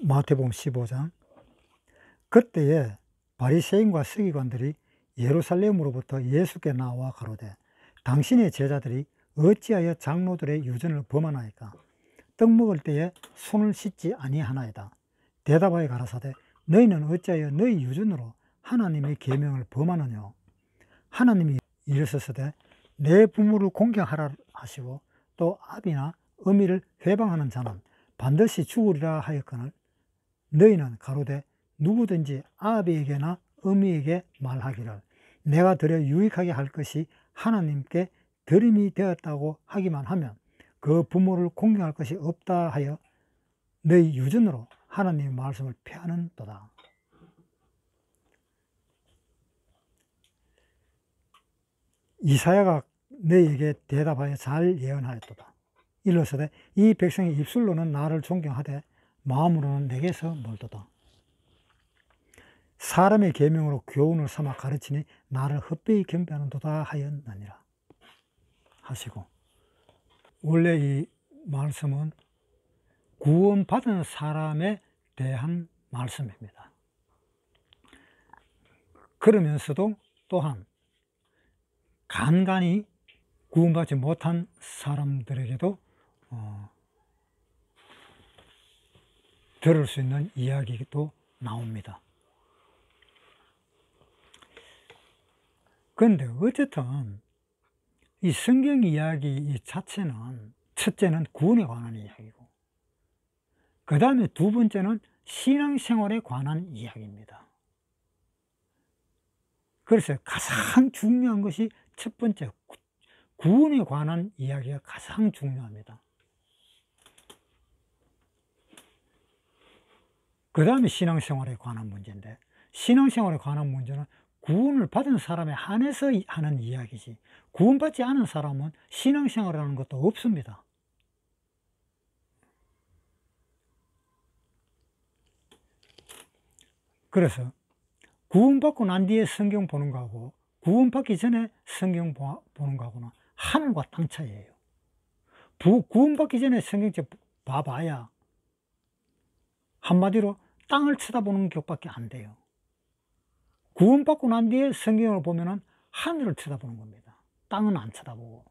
마태복음 15장. 그때에 바리새인과 서기관들이 예루살렘으로부터 예수께 나와 가로되 당신의 제자들이 어찌하여 장로들의 유전을 범하나이까? 떡 먹을 때에 손을 씻지 아니하나이다. 대답하여 가라사대 너희는 어찌하여 너희 유전으로 하나님의 계명을 범하느냐? 하나님이 이르셨으되 내 부모를 공경하라 하시고 또 아비나 어미를 회방하는 자는 반드시 죽으리라 하였거늘 너희는 가로되 누구든지 아비에게나 어미에게 말하기를 내가 드려 유익하게 할 것이 하나님께 드림이 되었다고 하기만 하면 그 부모를 공경할 것이 없다 하여 너희 유전으로 하나님의 말씀을 폐하는도다. 이사야가 너희에게 대답하여 잘 예언하였도다. 일러서되 이 백성의 입술로는 나를 존경하되 마음으로는 내게서 멀도다. 사람의 계명으로 교훈을 삼아 가르치니 나를 헛되이 경배하는도다 하였느니라 하시고, 원래 이 말씀은 구원받은 사람에 대한 말씀입니다. 그러면서도 또한 간간히 구원받지 못한 사람들에게도 들을 수 있는 이야기도 나옵니다. 그런데 어쨌든 이 성경 이야기 자체는 첫째는 구원에 관한 이야기고 그 다음에 두 번째는 신앙생활에 관한 이야기입니다. 그래서 가장 중요한 것이 첫 번째 구원에 관한 이야기가 가장 중요합니다. 그 다음에 신앙생활에 관한 문제인데, 신앙생활에 관한 문제는 구원을 받은 사람에 한해서 하는 이야기지 구원받지 않은 사람은 신앙생활이라는 것도 없습니다. 그래서 구원받고 난 뒤에 성경 보는 거하고 구원받기 전에 성경 보는 거하고는 하늘과 땅 차이예요. 구원받기 전에 성경책 봐봐야 한마디로 땅을 쳐다보는 것밖에 안 돼요. 구원받고 난 뒤에 성경을 보면은 하늘을 쳐다보는 겁니다. 땅은 안 쳐다보고.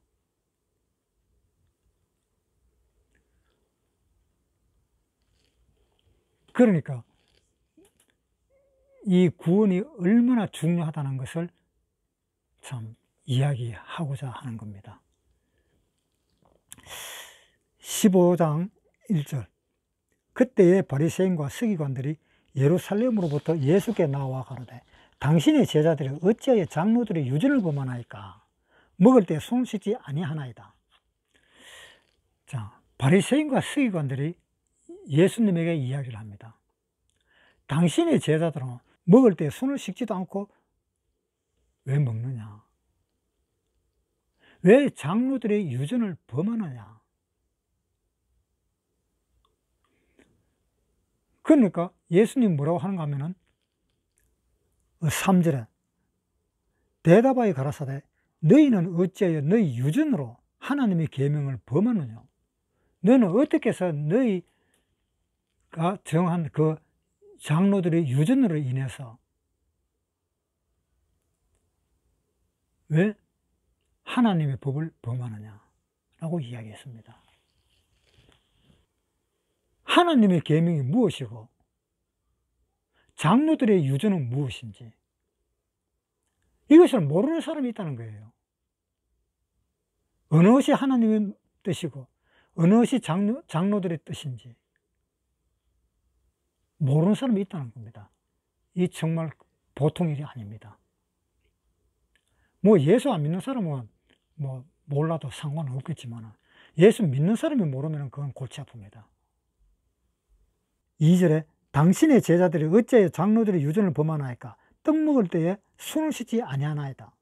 그러니까 이 구원이 얼마나 중요하다는 것을 참 이야기하고자 하는 겁니다. 15장 1절. 그때에 바리새인과 서기관들이 예루살렘으로부터 예수께 나와 가로되 당신의 제자들이 어찌하여 장로들의 유전을 범하나이까? 먹을 때 손을 씻지 아니하나이다. 자, 바리새인과 서기관들이 예수님에게 이야기를 합니다. 당신의 제자들은 먹을 때 손을 씻지도 않고 왜 먹느냐? 왜 장로들의 유전을 범하느냐? 그러니까 예수님 뭐라고 하는가 하면은 3절에 대답하여 가라사대 너희는 어찌하여 너희 유전으로 하나님의 계명을 범하느냐? 너는 어떻게 해서 너희가 정한 그 장로들의 유전으로 인해서 왜 하나님의 법을 범하느냐? 라고 이야기했습니다. 하나님의 계명이 무엇이고 장로들의 유전은 무엇인지 이것을 모르는 사람이 있다는 거예요. 어느 것이 하나님의 뜻이고 어느 것이 장로들의 뜻인지 모르는 사람이 있다는 겁니다. 이 정말 보통 일이 아닙니다. 뭐 예수 안 믿는 사람은 뭐 몰라도 상관은 없겠지만 예수 믿는 사람이 모르면 그건 골치 아픕니다. 2절에 당신의 제자들이 어찌하여 장로들의 유전을 범하나이까? 떡 먹을 때에 손을 씻지 아니하나이다.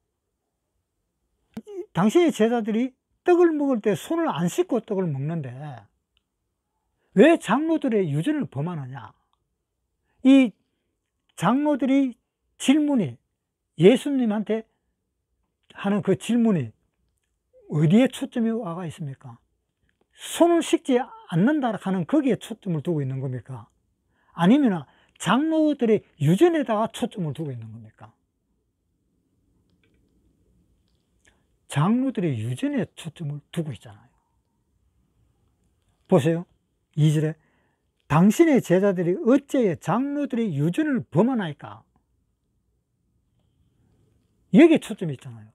당신의 제자들이 떡을 먹을 때 손을 안 씻고 떡을 먹는데 왜 장로들의 유전을 범하느냐? 이 장로들이 질문이 예수님한테 하는 그 질문이 어디에 초점이 와가 있습니까? 손을 씻지 않는다 하는 거기에 초점을 두고 있는 겁니까? 아니면 장로들의 유전에다가 초점을 두고 있는 겁니까? 장로들의 유전에 초점을 두고 있잖아요. 보세요. 2절에 당신의 제자들이 어찌하여 장로들의 유전을 범하나이까? 여기에 초점이 있잖아요.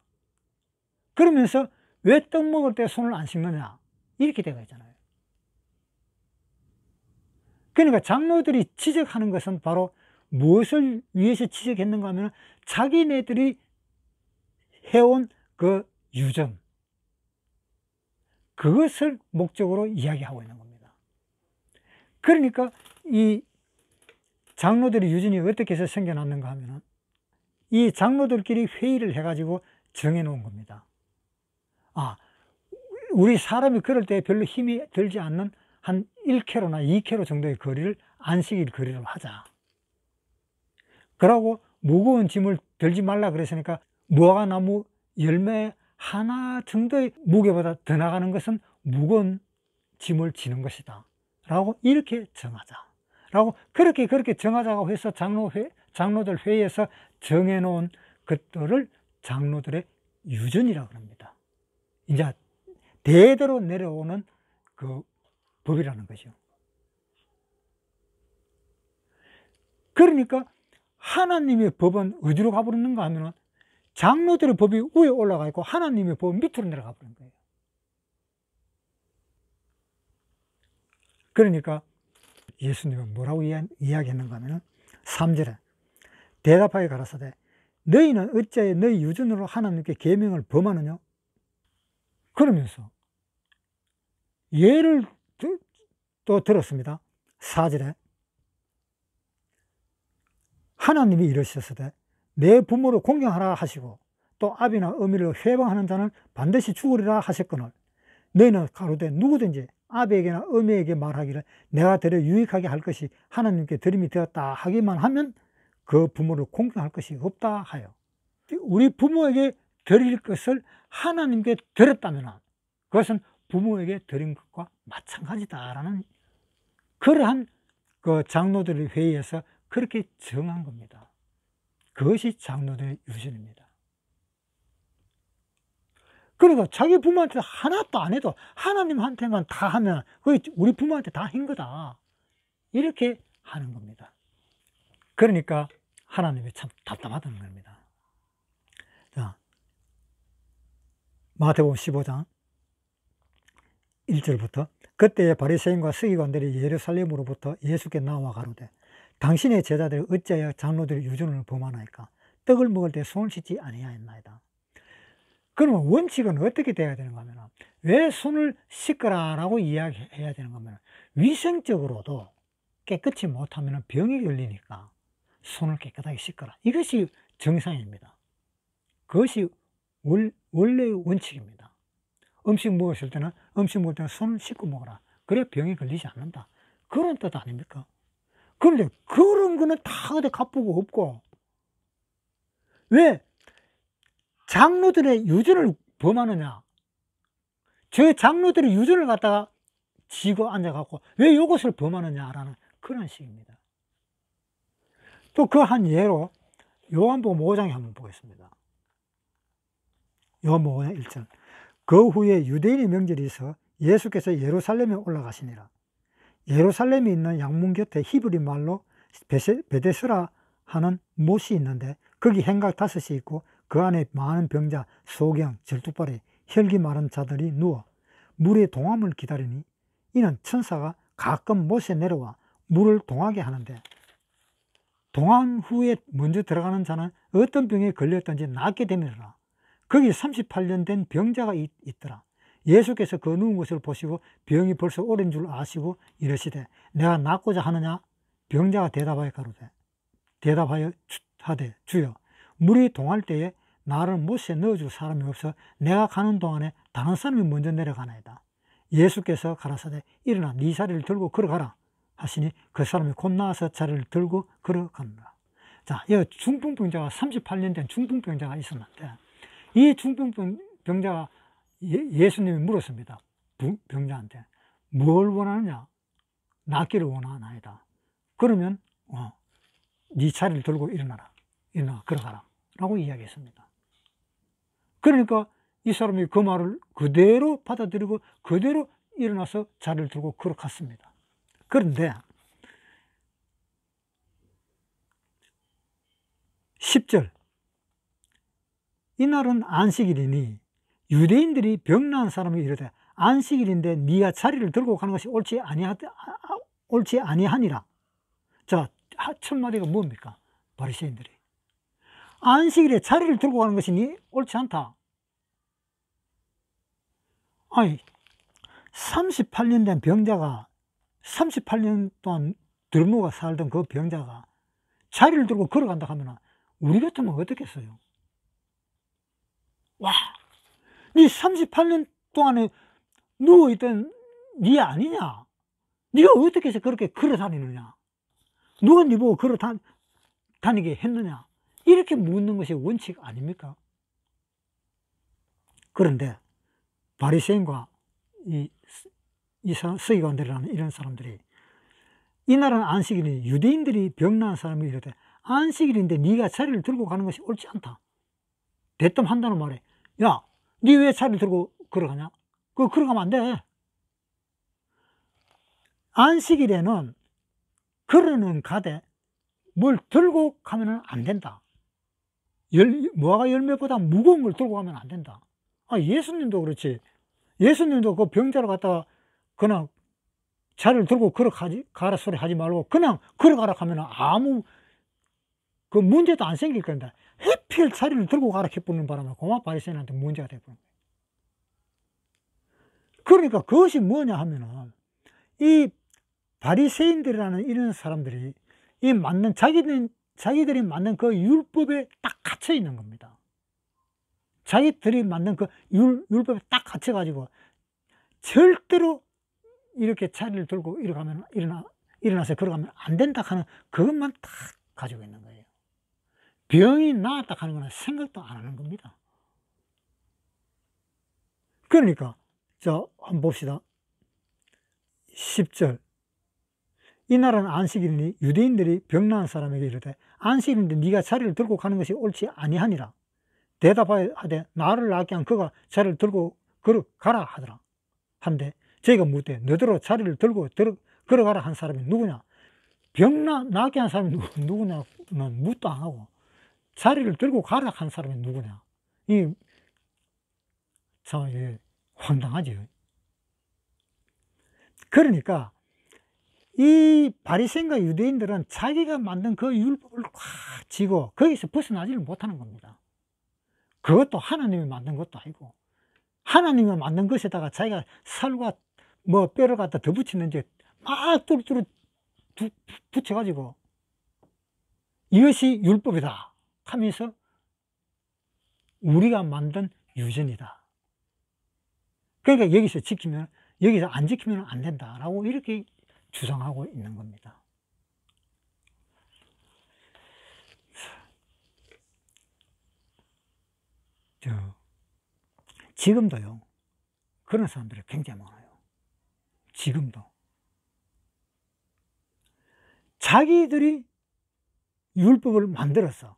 그러면서 왜 떡 먹을 때 손을 안 씻느냐? 이렇게 되어 있잖아요. 그러니까 장로들이 지적하는 것은 바로 무엇을 위해서 지적했는가 하면 자기네들이 해온 그 유전, 그것을 목적으로 이야기하고 있는 겁니다. 그러니까 이 장로들의 유전이 어떻게 해서 생겨났는가 하면 이 장로들끼리 회의를 해가지고 정해놓은 겁니다. 우리 사람이 걸을 때 별로 힘이 들지 않는 한 1km나 2km 정도의 거리를 안식일 거리로 하자. 그러고 무거운 짐을 들지 말라 그랬으니까 무화과나무 열매 하나 정도의 무게보다 더 나가는 것은 무거운 짐을 지는 것이다 라고 이렇게 정하자 라고 그렇게 정하자고 해서 장로들 회의에서 정해놓은 것들을 장로들의 유전이라고 합니다. 이제 대대로 내려오는 그 법이라는 거죠. 그러니까 하나님의 법은 어디로 가버렸는가 하면 장로들의 법이 위에 올라가 있고 하나님의 법은 밑으로 내려가 버린 거예요. 그러니까 예수님은 뭐라고 이야기했는가 하면 3절에 대답하여 가라사대 너희는 어찌하여 너희 유전으로 하나님께 계명을 범하느냐? 그러면서 예를 또 들었습니다. 4절에 하나님이 이러셨으되 내 부모를 공경하라 하시고 또 아비나 어미를 회방하는 자는 반드시 죽으리라 하셨거늘 너희는 가로되 누구든지 아비에게나 어미에게 말하기를 내가 드려 유익하게 할 것이 하나님께 드림이 되었다 하기만 하면 그 부모를 공경할 것이 없다 하여 우리 부모에게 드릴 것을 하나님께 드렸다면 그것은 부모에게 드린 것과 마찬가지다라는 그러한 그 장로들의 회의에서 그렇게 정한 겁니다. 그것이 장로들의 유전입니다. 그러니까 자기 부모한테 하나도 안 해도 하나님한테만 다 하면 그게 우리 부모한테 다 한 거다 이렇게 하는 겁니다. 그러니까 하나님이 참 답답하다는 겁니다. 자, 마태복음 15장 1절부터 그때 바리새인과 서기관들이 예루살렘으로부터 예수께 나와 가로되 당신의 제자들이 어찌하여 장로들의 유전을 범하나이까? 떡을 먹을 때 손을 씻지 아니하였나이다. 그러면 원칙은 어떻게 돼야 되는가 하면 왜 손을 씻으라라고 이야기해야 되는가 하면 위생적으로도 깨끗이 못하면 병이 걸리니까 손을 깨끗하게 씻어라. 이것이 정상입니다. 그것이 원래의 원칙입니다. 음식 먹을 때는 손을 씻고 먹어라. 그래 병이 걸리지 않는다. 그런 뜻 아닙니까? 그런데 그런 거는 다 어디 가쁘고 없고 왜 장로들의 유전을 범하느냐? 저 장로들의 유전을 갖다가 지고 앉아갖고 왜 이것을 범하느냐라는 그런 식입니다. 또 그 한 예로 요한복음 5장에 한번 보겠습니다. 요한복음 5장 1절 그 후에 유대인의 명절이 있어 예수께서 예루살렘에 올라가시니라. 예루살렘에 있는 양문 곁에 히브리 말로 베데스라 하는 못이 있는데 거기 행각 5이 있고 그 안에 많은 병자, 소경, 절뚝발에 혈기 마른 자들이 누워 물의 동함을 기다리니 이는 천사가 가끔 못에 내려와 물을 동하게 하는데 동한 후에 먼저 들어가는 자는 어떤 병에 걸렸든지 낫게 되느라 거기 38년 된 병자가 있더라. 예수께서 그 누운 것을 보시고 병이 벌써 오랜 줄 아시고 이러시되 내가 낫고자 하느냐? 병자가 대답하여 하되 주여 물이 동할 때에 나를 못에 넣어줄 사람이 없어 내가 가는 동안에 다른 사람이 먼저 내려가나이다. 예수께서 가라사대 일어나 네 자리를 들고 걸어가라 하시니 그 사람이 곧 나와서 자리를 들고 걸어갑니다. 자, 이 중풍병자가 38년 된 중풍병자가 있었는데 이 중풍병자가 예수님이 물었습니다. 병자한테 뭘 원하느냐? 낫기를 원하나이다. 그러면 네 자리를 들고 일어나 걸어가라 라고 이야기했습니다. 그러니까 이 사람이 그 말을 그대로 받아들이고 그대로 일어나서 자리를 들고 걸어갔습니다. 그런데 10절, 이날은 안식일이니 유대인들이 병나은 사람이 이르되 안식일인데 네가 자리를 들고 가는 것이 옳지 아니하니라. 자, 첫 마디가 뭡니까? 바리새인들이 안식일에 자리를 들고 가는 것이 옳지 않다. 아니, 38년 된 병자가, 38년 동안 들무가 살던 그 병자가 자리를 들고 걸어간다 하면 우리 같으면 어떻겠어요? 와, 네 38년 동안에 누워있던 네 아니냐? 네가 어떻게 해서 그렇게 걸어 다니느냐? 누가 네 보고 걸어 다니게 했느냐? 이렇게 묻는 것이 원칙 아닙니까? 그런데 바리새인과 이 서기관들이라는 이런 사람들이 이날은 안식일이니 유대인들이 병나은 사람이 이르되 안식일인데 네가 자리를 들고 가는 것이 옳지 않다. 대뜸 한다는 말에, 야, 네 왜 자리를 들고 걸어가냐? 그거 걸어가면 안 돼. 안식일에는 걸어는 가되 뭘 들고 가면 안 된다. 무화과 열매보다 무거운 걸 들고 가면 안 된다. 예수님도 그렇지. 예수님도 그 병자로 갔다가 그냥 자리를 들고 가라 소리 하지 말고 그냥 걸어가라 하면 아무 그 문제도 안 생길 건데 하필 자리를 들고 가라 해보는 바람에 고마 바리새인한테 문제가 되고. 그러니까 그것이 뭐냐 하면은 이 바리새인들이라는 이런 사람들이 자기들이 만든 그 율법에 딱 갇혀 있는 겁니다. 자기들이 만든 그 율법에 딱 갇혀가지고 절대로 이렇게 자리를 들고 일어나서 걸어가면 안 된다 하는 그것만 딱 가지고 있는 거예요. 병이 나았다 하는 거는 생각도 안 하는 겁니다. 그러니까 한번 봅시다. 10절, 이날은 안식일이니 유대인들이 병나은 사람에게 이르되 안식일인데 네가 자리를 들고 가는 것이 옳지 아니하니라. 대답하되 나를 낳게 한 그가 자리를 들고 걸어가라 하더라. 한데 저희가 묻되 너더러 자리를 들고 걸어가라 한 사람이 누구냐? 낫게 한 사람이 누구냐는 묻도 안 하고 자리를 들고 가라 한 사람이 누구냐? 참 황당하죠. 그러니까 이 바리새인과 유대인들은 자기가 만든 그 율법을 꽉 쥐고 거기서 벗어나지를 못하는 겁니다. 그것도 하나님이 만든 것도 아니고 하나님이 만든 것에다가 자기가 살과 뼈를 갖다 더 붙이는지 막 뚜루뚜루 붙여가지고 이것이 율법이다 하면서 우리가 만든 유전이다. 그러니까 여기서 안 지키면 안 된다라고 이렇게 주장하고 있는 겁니다. 지금도요, 그런 사람들이 굉장히 많아요. 지금도. 자기들이 율법을 만들었어.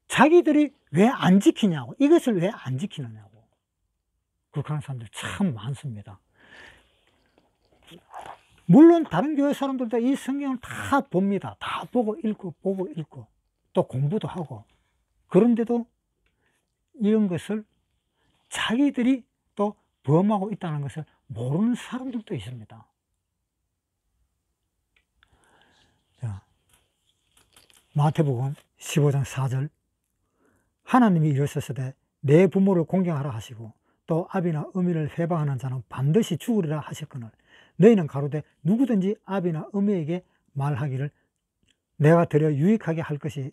자기들이 왜 안 지키냐고, 이것을 왜 안 지키느냐고. 그런 사람들 참 많습니다. 물론 다른 교회 사람들도 이 성경을 다 봅니다. 다 보고 읽고 또 공부도 하고. 그런데도 이런 것을 자기들이 또 범하고 있다는 것을 모르는 사람들도 있습니다. 자, 마태복음 15장 4절, 하나님이 이르셨으되 내 부모를 공경하라 하시고 또 아비나 어미를 회방하는 자는 반드시 죽으리라 하셨거늘 너희는 가로되 누구든지 아비나 어미에게 말하기를 내가 드려 유익하게 할 것이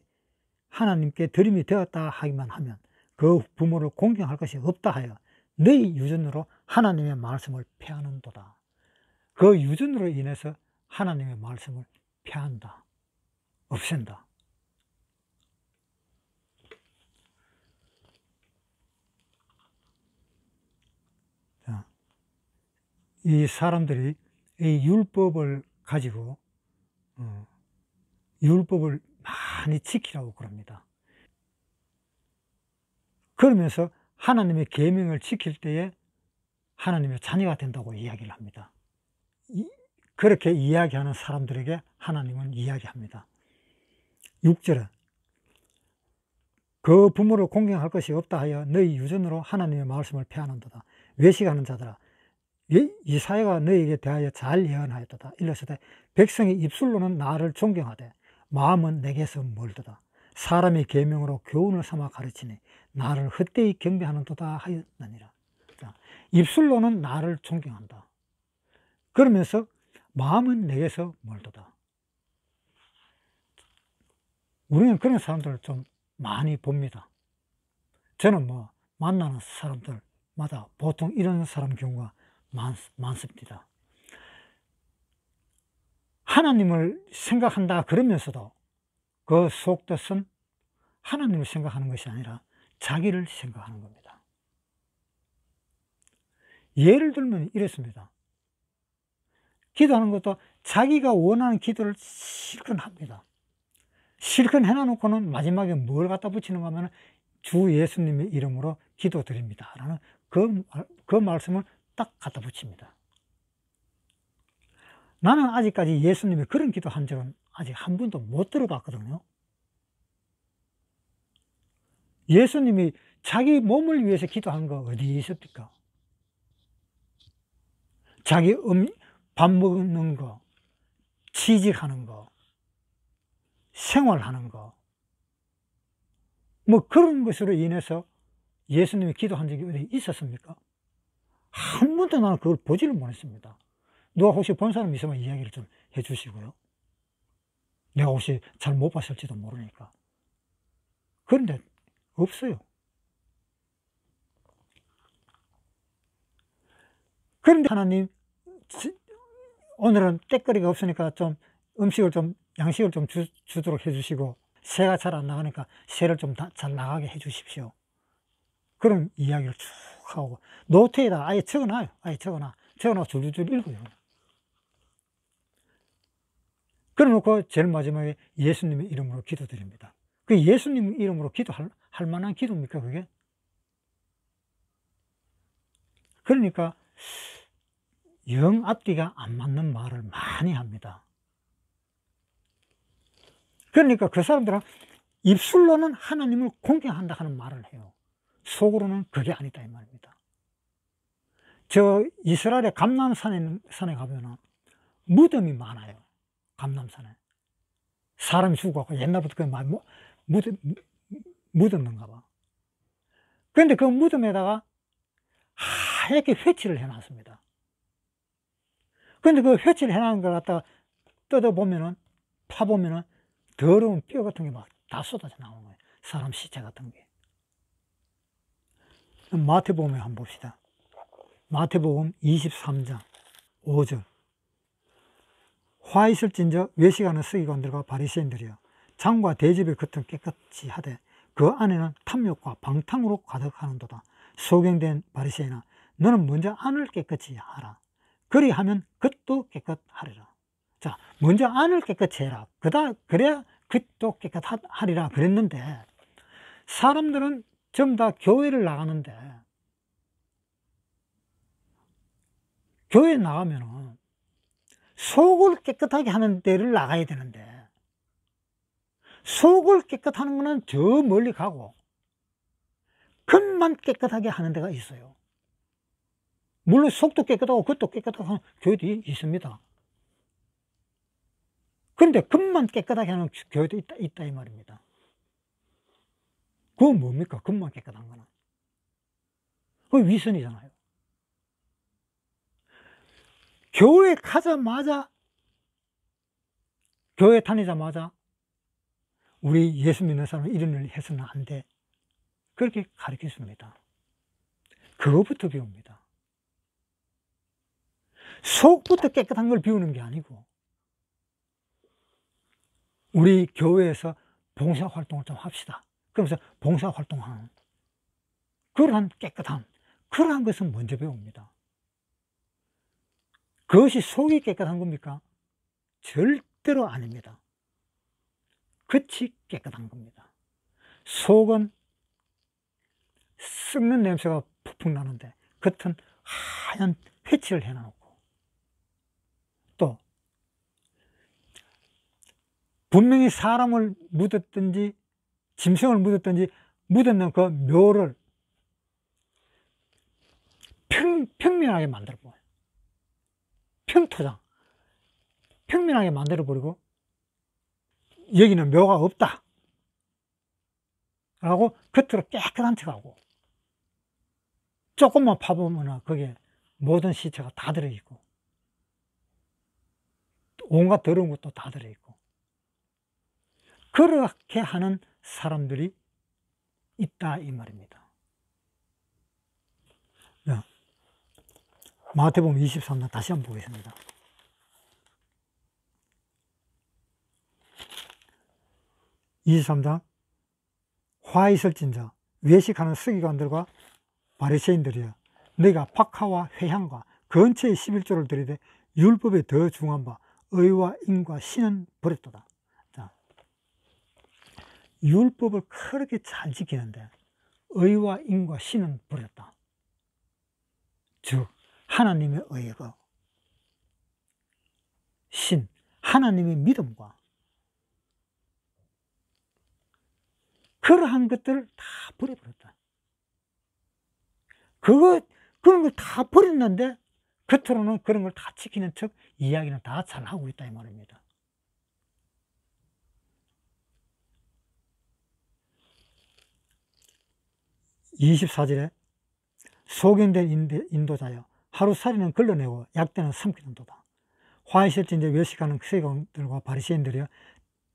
하나님께 드림이 되었다 하기만 하면 그 부모를 공경할 것이 없다 하여 너희 유전으로 하나님의 말씀을 폐하는도다. 그 유전으로 인해서 하나님의 말씀을 폐한다, 없앤다. 이 사람들이 이 율법을 가지고 율법을 많이 지키라고 그럽니다. 그러면서 하나님의 계명을 지킬 때에 하나님의 자녀가 된다고 이야기를 합니다. 그렇게 이야기하는 사람들에게 하나님은 이야기합니다. 6절에 그 부모를 공경할 것이 없다 하여 너희 유전으로 하나님의 말씀을 폐하는도다. 외식하는 자들아, 이사야가 너희에게 대하여 잘 예언하였도다. 일러스되 백성이 입술로는 나를 존경하되 마음은 내게서 멀도다. 사람의 계명으로 교훈을 삼아 가르치니 나를 헛되이 경배하는도다 하였느니라. 입술로는 나를 존경한다. 그러면서 마음은 내게서 멀도다. 우리는 그런 사람들을 좀 많이 봅니다. 저는 뭐 만나는 사람들마다 보통 이런 사람 경우가 많습니다. 하나님을 생각한다 그러면서도 그 속뜻은 하나님을 생각하는 것이 아니라 자기를 생각하는 겁니다. 예를 들면 이렇습니다. 기도하는 것도 자기가 원하는 기도를 실컷 합니다. 실컷 해놔놓고는 마지막에 뭘 갖다 붙이는가 하면 주 예수님의 이름으로 기도드립니다 라는 그 말씀을 딱 갖다 붙입니다. 나는 아직까지 예수님이 그런 기도한 적은 아직 한 번도 못 들어봤거든요. 예수님이 자기 몸을 위해서 기도한 거 어디 있습니까? 자기 밥 먹는 거, 취직하는 거, 생활하는 거, 뭐 그런 것으로 인해서 예수님이 기도한 적이 어디 있었습니까? 한 번도 나는 그걸 보지를 못했습니다. 누가 혹시 본 사람 있으면 이야기를 좀 해주시고요. 내가 혹시 잘 못 봤을지도 모르니까. 그런데 없어요. 그런데 하나님, 오늘은 때거리가 없으니까 좀 음식을 좀, 양식을 좀 주도록 해주시고, 새가 잘 안 나가니까 새를 좀 잘 나가게 해주십시오. 그런 이야기를 쭉 하고, 노트에다 아예 적어놔요. 아예 적어놔 줄줄줄 읽어요. 그래 놓고 제일 마지막에 예수님의 이름으로 기도드립니다. 그 예수님 이름으로 기도할 만한 기도입니까, 그게? 그러니까 영 앞뒤가 안 맞는 말을 많이 합니다. 그러니까 그 사람들은 입술로는 하나님을 공경한다 하는 말을 해요. 속으로는 그게 아니다 이 말입니다. 저 이스라엘의 감람산에 가면은 무덤이 많아요. 감람산에 사람이 죽어갖고 옛날부터 그 묻었는가 봐. 그런데 그 무덤에다가 하얗게 회칠을 해놨습니다. 그런데 그 회칠 해놓은 걸 갖다가 뜯어보면은, 파보면은 더러운 뼈 같은 게 막 다 쏟아져 나오는 거예요. 사람 시체 같은 게. 마태복음에 한번 봅시다. 마태복음 23장 5절. 화 있을진저 외식하는 서기관들과 바리새인들이여, 장과 대접의 겉은 깨끗이 하되 그 안에는 탐욕과 방탕으로 가득하는도다. 소경된 바리새인아, 너는 먼저 안을 깨끗이 하라. 그리하면 겉도 깨끗하리라. 자, 먼저 안을 깨끗이 해라. 그래야 겉도 깨끗하리라 그랬는데, 사람들은 전부 다 교회를 나가는데, 교회 나가면은 속을 깨끗하게 하는 데를 나가야 되는데, 속을 깨끗하는 거는 저 멀리 가고 겉만 깨끗하게 하는 데가 있어요. 물론 속도 깨끗하고 겉도 깨끗하고 하는 교회도 있습니다. 그런데 겉만 깨끗하게 하는 교회도 있다 이 말입니다. 그건 뭡니까? 겉만 깨끗한 거는 그건 위선이잖아요. 교회 가자마자, 교회 다니자마자 우리 예수 믿는 사람은 이런 일을 해서는 안 돼, 그렇게 가르쳤습니다. 그거부터 배웁니다. 속부터 깨끗한 걸 배우는 게 아니고, 우리 교회에서 봉사활동을 좀 합시다. 그러면서 봉사활동하는 그러한 깨끗함, 그러한 것을 먼저 배웁니다. 그것이 속이 깨끗한 겁니까? 절대로 아닙니다. 겉이 깨끗한 겁니다. 속은 썩는 냄새가 푹푹 나는데 겉은 하얀 회칠을 해놔놓고, 또 분명히 사람을 묻었든지 짐승을 묻었든지 묻었는 그 묘를 평면하게 만들어버려요. 평토장, 평면하게 만들어버리고 여기는 묘가 없다 라고 겉으로 깨끗한 척하고, 조금만 파보면 거기에 모든 시체가 다 들어있고 온갖 더러운 것도 다 들어있고, 그렇게 하는 사람들이 있다 이 말입니다. 마태복음 23장 다시 한번 보겠습니다. 23장 화 있을진저 외식하는 서기관들과 바리새인들이여, 너희가 박하와 회향과 근처의 11조를 드리되 율법에 더 중한 바 의와 인과 신은 버렸도다. 자, 율법을 그렇게 잘 지키는데 의와 인과 신은 버렸다. 즉 하나님의 의가 신, 하나님의 믿음과 그러한 것들을 다 버려버렸다. 그런 걸 다 버렸는데 겉으로는 그런 걸 다 지키는 척 이야기는 다 잘하고 있다 이 말입니다. (24절에) 소견된 인도자여, 하루살이는 걸러내고 약대는 삼키는도다. 화 있을진저 외식하는 서기관들과 바리새인들이여,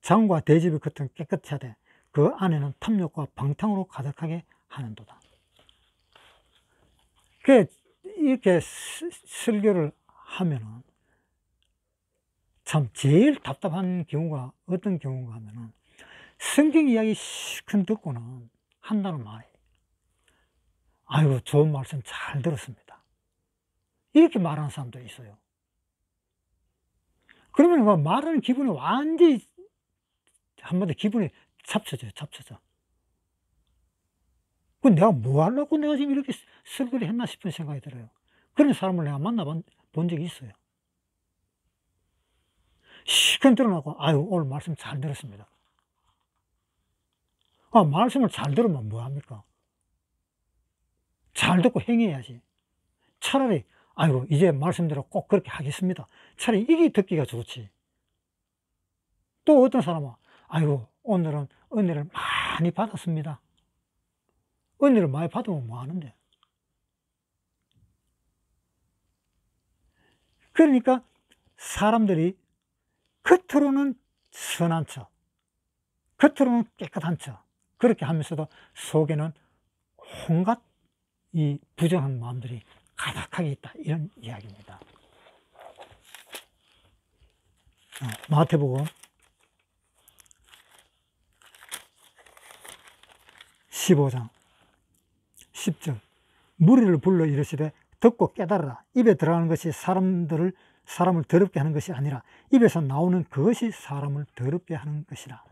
장과 대접의 겉은 깨끗이 하되 그 안에는 탐욕과 방탕으로 가득하게 하는도다. 이렇게 설교를 하면은 참 제일 답답한 경우가 어떤 경우가 하면은, 성경 이야기 시큰 듣고는 한다는 말이, 아이고 좋은 말씀 잘 들었습니다, 이렇게 말하는 사람도 있어요. 그러면 그 말하는 기분이 완전히 한마디로 기분이 잡쳐져요. 그 내가 뭐 하려고 내가 지금 이렇게 설교를 했나 싶은 생각이 들어요. 그런 사람을 내가 만나본 적이 있어요. 시큰 들어놓고 아유 오늘 말씀 잘 들었습니다. 말씀을 잘 들으면 뭐합니까? 잘 듣고 행해야지. 차라리 아이고 이제 말씀대로 꼭 그렇게 하겠습니다, 차라리 이게 듣기가 좋지. 또 어떤 사람은 아이고 오늘은 은혜를 많이 받았습니다. 은혜를 많이 받으면 뭐 하는데? 그러니까 사람들이 겉으로는 선한 척, 겉으로는 깨끗한 척 그렇게 하면서도 속에는 온갖 이 부정한 마음들이 가득하게 있다, 이런 이야기입니다. 마태복음 15장 10절 무리를 불러 이르시되 듣고 깨달으라. 입에 들어가는 것이 사람을 더럽게 하는 것이 아니라 입에서 나오는 그것이 사람을 더럽게 하는 것이라.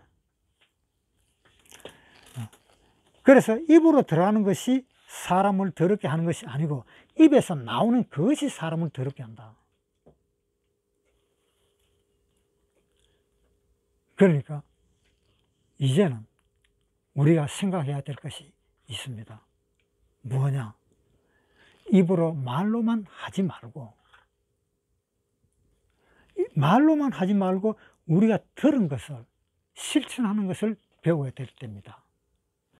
그래서 입으로 들어가는 것이 사람을 더럽게 하는 것이 아니고 입에서 나오는 그것이 사람을 더럽게 한다. 그러니까 이제는 우리가 생각해야 될 것이 있습니다. 뭐냐? 입으로 말로만 하지 말고 우리가 들은 것을 실천하는 것을 배워야 될 때입니다.